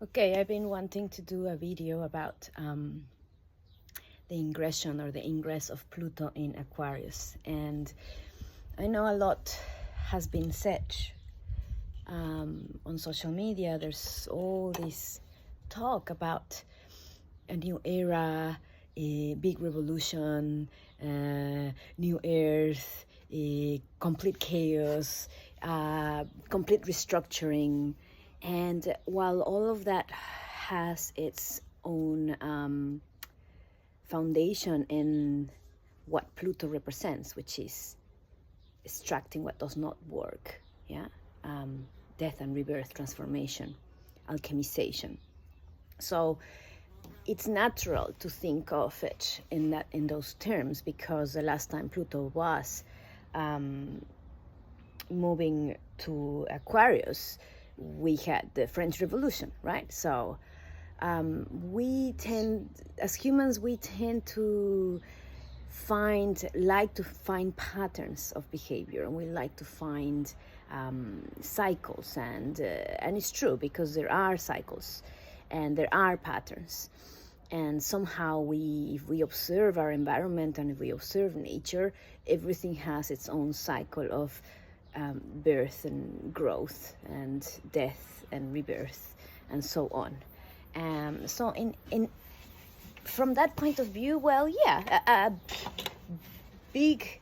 Okay, I've been wanting to do a video about the ingression or the ingress of Pluto in Aquarius, and I know a lot has been said on social media. There's all this talk about a new era, a big revolution, new earth, a complete chaos, complete restructuring. And while all of that has its own foundation in what Pluto represents, which is extracting what does not work, death and rebirth, transformation, alchemization. So it's natural to think of it in those terms, because the last time Pluto was moving to Aquarius, we had the French Revolution, right? So we tend, as humans, we tend to like to find patterns of behavior, and we like to find cycles, and it's true, because there are cycles and there are patterns, and somehow if we observe our environment and if we observe nature, everything has its own cycle of birth and growth and death and rebirth and so on. So from that point of view, well, yeah, a big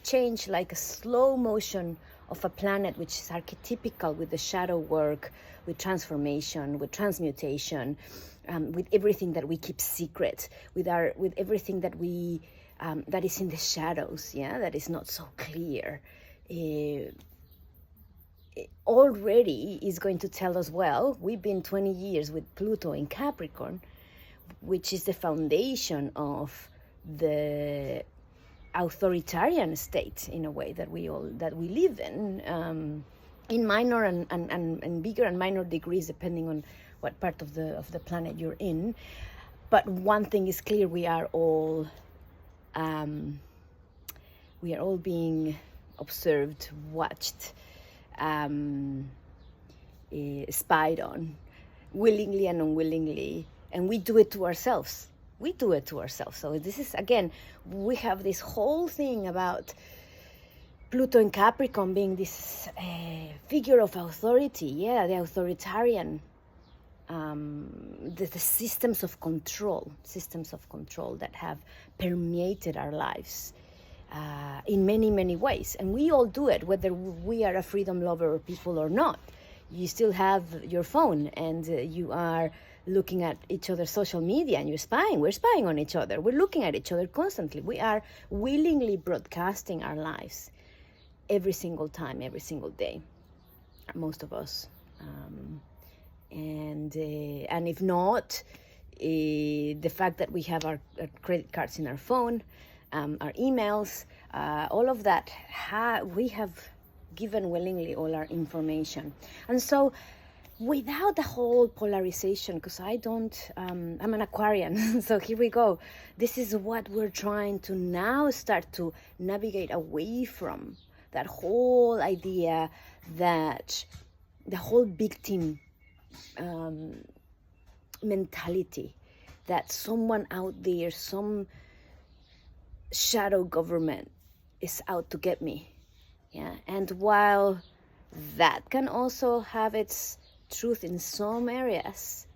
change, like a slow motion of a planet which is archetypical with the shadow work, with transformation, with transmutation, with everything that we keep secret, with everything that we that is in the shadows, that is not so clear. Already is going to tell us, well, we've been 20 years with Pluto in Capricorn, which is the foundation of the authoritarian state, in a way, that we live in minor and bigger and minor degrees, depending on what part of the planet you're in. But one thing is clear: we are all being observed, watched, spied on, willingly and unwillingly, and we do it to ourselves. So this is, again, we have this whole thing about Pluto in Capricorn being this figure of authority, the authoritarian, the systems of control that have permeated our lives in many, many ways. And we all do it, whether we are a freedom lover people or not. You still have your phone, and you are looking at each other's social media, and we're spying on each other, we're looking at each other constantly. We are willingly broadcasting our lives every single time, every single day, most of us. And if not, the fact that we have our credit cards in our phone, our emails, all of that, we have given willingly all our information. And so without the whole polarization, because I'm an Aquarian, so here we go. This is what we're trying to now start to navigate away from, that whole idea that the whole victim mentality, that someone out there, some shadow government is out to get me. And while that can also have its truth in some areas,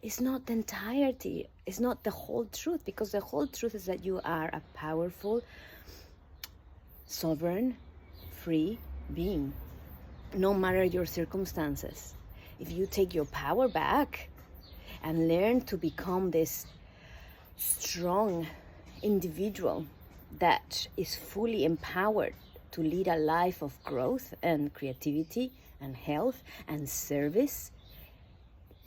it's not the entirety, it's not the whole truth, because the whole truth is that you are a powerful, sovereign, free being, no matter your circumstances. If you take your power back and learn to become this strong individual that is fully empowered to lead a life of growth and creativity and health and service,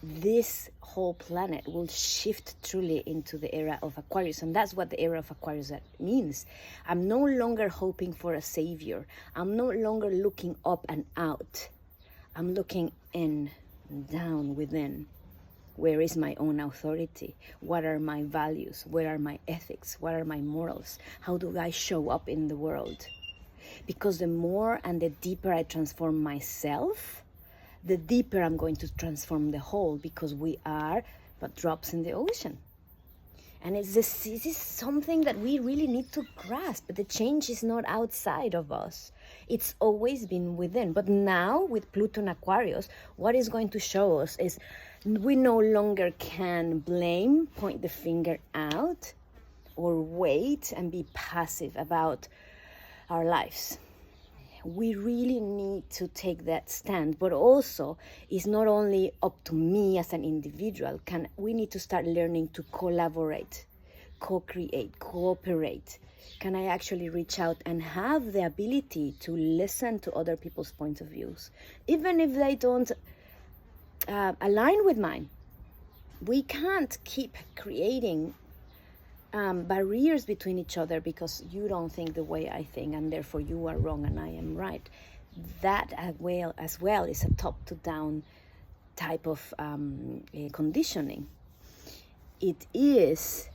this whole planet will shift truly into the era of Aquarius. And that's what the era of Aquarius means. I'm no longer hoping for a savior. I'm no longer looking up and out. I'm looking in, down within. Where is my own authority? What are my values? Where are my ethics? What are my morals? How do I show up in the world? Because the more and the deeper I transform myself, the deeper I'm going to transform the whole, because we are but drops in the ocean. And this is something that we really need to grasp. The change is not outside of us. It's always been within. But now, with Pluto in Aquarius, what is going to show us is we no longer can blame, point the finger out, or wait and be passive about our lives. We really need to take that stand, but also it's not only up to me as an individual. We need to start learning to collaborate, co-create, cooperate. Can I actually reach out and have the ability to listen to other people's points of views, even if they don't align with mine? We can't keep creating barriers between each other because you don't think the way I think, and therefore you are wrong and I am right. That as well is a top to down type of conditioning. It is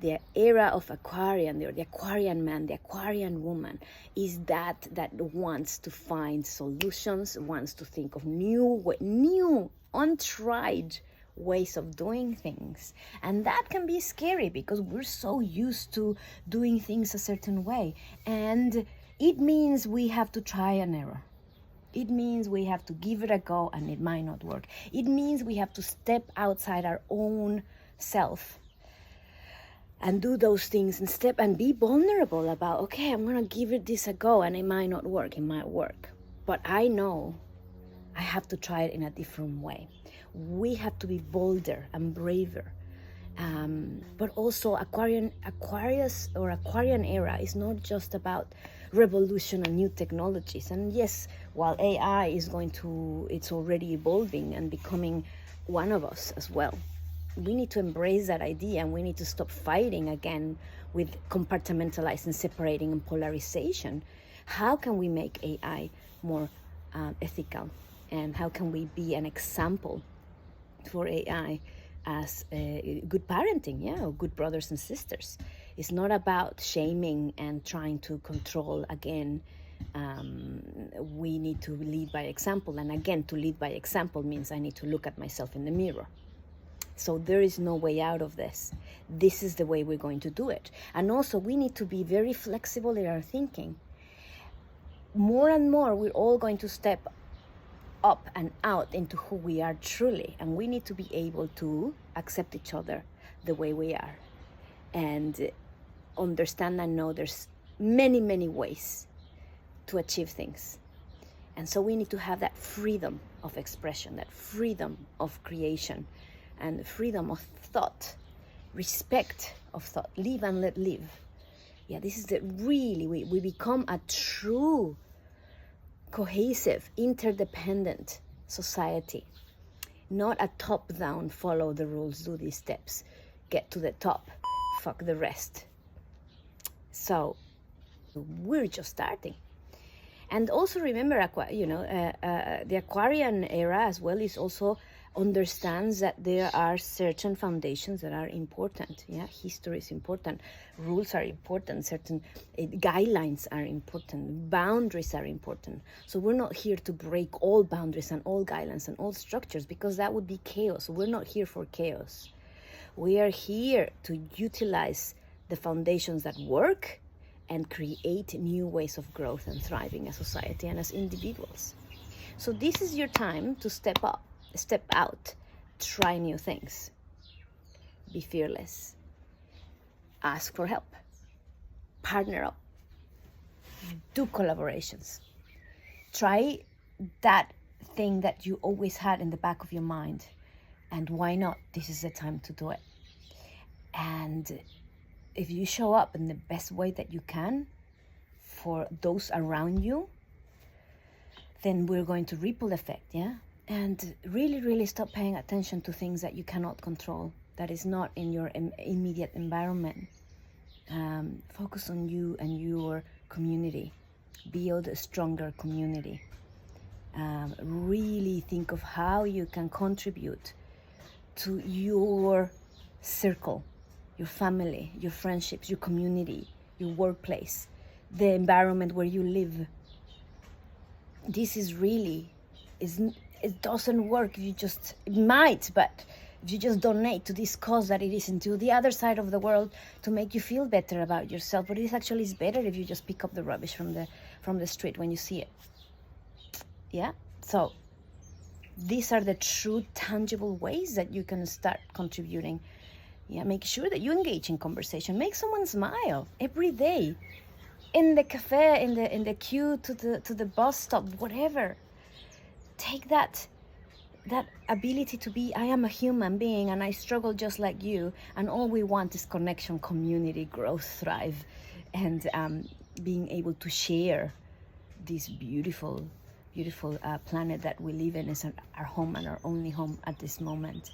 the era of Aquarian, the Aquarian man, the Aquarian woman, is that wants to find solutions, wants to think of new, untried ways of doing things. And that can be scary because we're so used to doing things a certain way. And it means we have to try and error. It means we have to give it a go and it might not work. It means we have to step outside our own self and do those things and step and be vulnerable about, okay, I'm going to give this a go and it might not work, it might work. But I know I have to try it in a different way. We have to be bolder and braver. But also Aquarius or Aquarian era is not just about revolution and new technologies. And yes, while AI it's already evolving and becoming one of us as well. We need to embrace that idea, and we need to stop fighting again with compartmentalizing, separating, and polarization. How can we make AI more ethical? And how can we be an example for AI as good parenting, or good brothers and sisters? It's not about shaming and trying to control again. We need to lead by example. And again, to lead by example means I need to look at myself in the mirror. So there is no way out of this. This is the way we're going to do it. And also we need to be very flexible in our thinking. More and more, we're all going to step up and out into who we are truly. And we need to be able to accept each other the way we are. And understand and know there's many, many ways to achieve things. And so we need to have that freedom of expression, that freedom of creation, and freedom of thought, respect of thought, live and let live. Yeah, this is we become a true, cohesive, interdependent society, not a top-down, follow the rules, do these steps, get to the top, fuck the rest. So we're just starting. And also remember, the Aquarian era as well is also understands that there are certain foundations that are important. Yeah, history is important, rules are important, certain guidelines are important, boundaries are important. So we're not here to break all boundaries and all guidelines and all structures, because that would be chaos. We're not here for chaos. We are here to utilize the foundations that work and create new ways of growth and thriving as society and as individuals. So this is your time to step up, step out, try new things, be fearless, ask for help, partner up, do collaborations, try that thing that you always had in the back of your mind, and why not? This is the time to do it. And if you show up in the best way that you can for those around you, then we're going to ripple effect, yeah? And really, really stop paying attention to things that you cannot control, that is not in your immediate environment. Focus on you and your community. Build a stronger community. Really think of how you can contribute to your circle, your family, your friendships, your community, your workplace, the environment where you live. This is really, it doesn't work. It might, but if you just donate to this cause that it is into the other side of the world to make you feel better about yourself, but it actually is better if you just pick up the rubbish from the street when you see it. Yeah, so these are the true tangible ways that you can start contributing. Yeah, make sure that you engage in conversation. Make someone smile every day, in the cafe, in the queue to the bus stop, whatever. Take that ability to be, I am a human being and I struggle just like you, and all we want is connection, community, growth, thrive, and being able to share this beautiful planet that we live in is our home and our only home at this moment.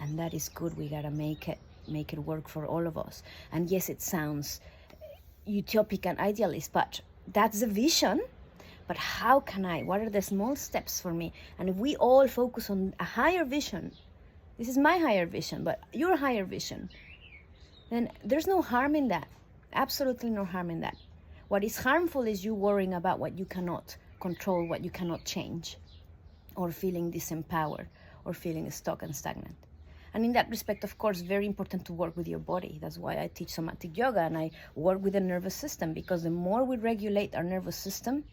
And that is good. We gotta make it work for all of us. And yes, it sounds utopic and idealist, but that's the vision. But how can what are the small steps for me? And if we all focus on a higher vision, this is my higher vision, but your higher vision, then there's no harm in that. Absolutely no harm in that. What is harmful is you worrying about what you cannot control, what you cannot change, or feeling disempowered, or feeling stuck and stagnant. And in that respect, of course, very important to work with your body. That's why I teach somatic yoga and I work with the nervous system, because the more we regulate our nervous system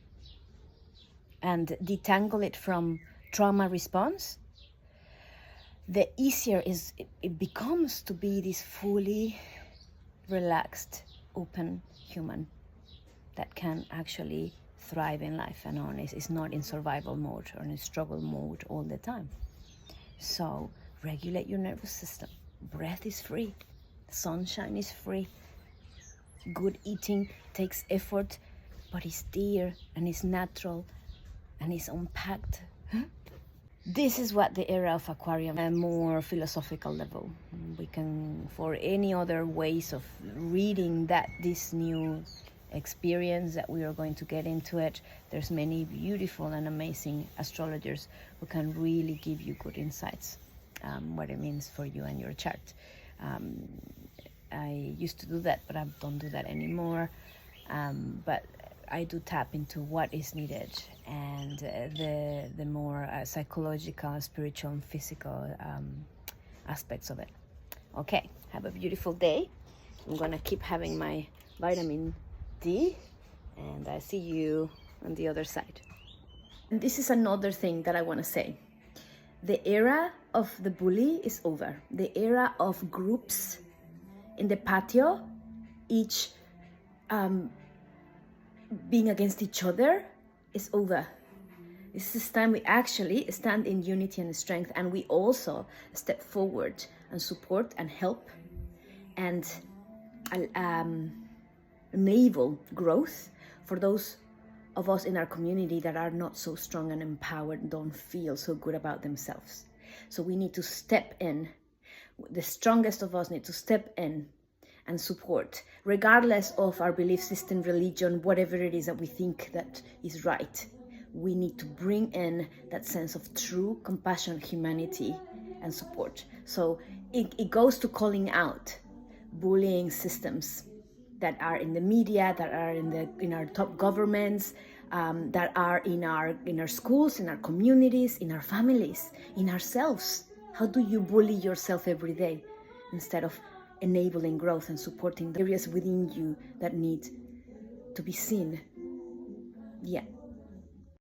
and detangle it from trauma response, the easier it becomes to be this fully relaxed, open human that can actually thrive in life and is not in survival mode or in struggle mode all the time. So regulate your nervous system. Breath is free. Sunshine is free. Good eating takes effort, but it's dear and it's natural and it's unpacked. This is what the era of Aquarium, a more philosophical level. We can, for any other ways of reading this new experience that we are going to get into it, there's many beautiful and amazing astrologers who can really give you good insights, what it means for you and your chart. I used to do that, but I don't do that anymore. But I do tap into what is needed, and the more psychological, spiritual, and physical aspects of it. Okay, have a beautiful day. I'm gonna keep having my vitamin D, and I see you on the other side. And this is another thing that I want to say. The era of the bully is over. The era of groups in the patio, each being against each other, is over. This is time we actually stand in unity and strength, and we also step forward and support and help and enable growth for those of us in our community that are not so strong and empowered and don't feel so good about themselves. So we need to step in. The strongest of us need to step in and support, regardless of our belief system, religion, whatever it is that we think that is right. We need to bring in that sense of true compassion, humanity, and support. So it goes to calling out bullying systems that are in the media, that are in our top governments, that are in our schools, in our communities, in our families, in ourselves. How do you bully yourself every day instead of enabling growth and supporting the areas within you that need to be seen? Yeah.